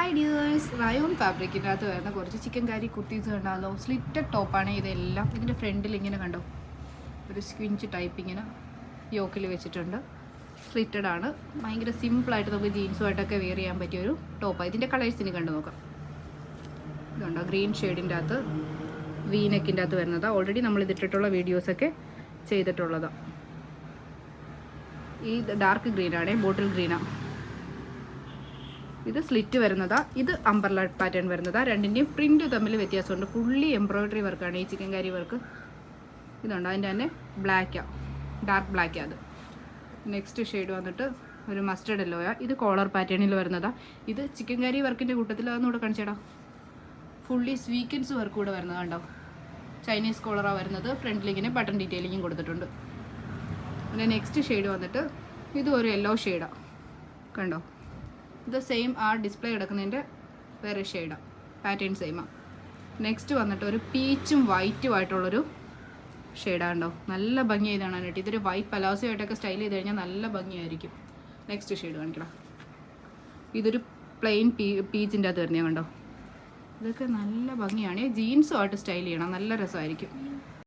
Hi dears, rayon ഫാബ്രിക്കിനകത്ത് വരുന്ന കുറച്ച് chicken കറി കുർത്തീസ് കണ്ടാലോ. സ്ലിറ്റഡ് ടോപ്പാണ് ഇതെല്ലാം. ഇതിൻ്റെ ഫ്രണ്ടിൽ ഇങ്ങനെ കണ്ടോ ഒരു സ്ക്വിഞ്ച് ടൈപ്പ് ഇങ്ങനെ യോക്കിൽ വെച്ചിട്ടുണ്ട്. സ്ലിറ്റഡ് ആണ്. ഭയങ്കര സിമ്പിളായിട്ട് നമുക്ക് ജീൻസുമായിട്ടൊക്കെ വെയർ ചെയ്യാൻ പറ്റിയൊരു ടോപ്പാണ്. ഇതിൻ്റെ കളേഴ്സിന് കണ്ടു നോക്കാം. ഇതുണ്ടോ ഗ്രീൻ ഷെയ്ഡിൻ്റെ അകത്ത് വീനെക്കിൻ്റെ അകത്ത് വരുന്നതാണ്. ഓൾറെഡി നമ്മൾ ഇതിട്ടിട്ടുള്ള വീഡിയോസൊക്കെ ചെയ്തിട്ടുള്ളതാണ്. ഈ ഡാർക്ക് ഗ്രീനാണ്, ബോട്ടിൽ ഗ്രീനാണ്. ഇത് സ്ലിറ്റ് വരുന്നതാ, ഇത് അംബർല പാറ്റേൺ വരുന്നതാ. രണ്ടിൻ്റെയും പ്രിൻറ്റ് തമ്മിൽ വ്യത്യാസമുണ്ട്. ഫുള്ളി എംബ്രോയ്ഡറി വർക്കാണ് ഈ ചിക്കൻ കറി വർക്ക്. ഇതുണ്ട് അതിൻ്റെ തന്നെ ബ്ലാക്കാണ്, ഡാർക്ക് ബ്ലാക്കാണ് അത്. നെക്സ്റ്റ് ഷെയ്ഡ് വന്നിട്ട് ഒരു മസ്റ്റർഡ് യെല്ലോയാ. ഇത് കോളർ പാറ്റേണിൽ വരുന്നതാ. ഇത് ചിക്കൻ കറി വർക്കിൻ്റെ കൂട്ടത്തിൽ അതൊന്നുകൂടെ കാണിച്ചേടാ. ഫുള്ളി സ്വീക്കൻസ് വർക്ക് കൂടെ വരുന്നത് കണ്ടോ. ചൈനീസ് കോളറാണ് വരുന്നത്. ഫ്രണ്ടിലിങ്ങനെ ബട്ടൺ ഡീറ്റെയിലിങ്ങും കൊടുത്തിട്ടുണ്ട്. പിന്നെ നെക്സ്റ്റ് ഷെയ്ഡ് വന്നിട്ട് ഇത് ഒരു യെല്ലോ ഷെയ്ഡാണ് കണ്ടോ. ഇത് സെയിം ആ ഡിസ്പ്ലേ കിടക്കുന്നതിൻ്റെ വേറെ ഷെയ്ഡാണ്, പാറ്റേൺ സെയിമാണ്. നെക്സ്റ്റ് വന്നിട്ട് ഒരു പീച്ചും വൈറ്റും ആയിട്ടുള്ളൊരു ഷെയ്ഡാണ്ടോ. നല്ല ഭംഗിയായി കാണാനായിട്ട്. ഇതൊരു വൈറ്റ് പലാസോ ആയിട്ടൊക്കെ സ്റ്റൈൽ ചെയ്ത് കഴിഞ്ഞാൽ നല്ല ഭംഗിയായിരിക്കും. നെക്സ്റ്റ് ഷെയ്ഡ് കാണിക്കണം. ഇതൊരു പ്ലെയിൻ പീച്ചിൻ്റെ അകത്ത് വരുന്നത് കണ്ടോ. ഇതൊക്കെ നല്ല ഭംഗിയാണ്. ജീൻസുമായിട്ട് സ്റ്റൈൽ ചെയ്യണം, നല്ല രസമായിരിക്കും.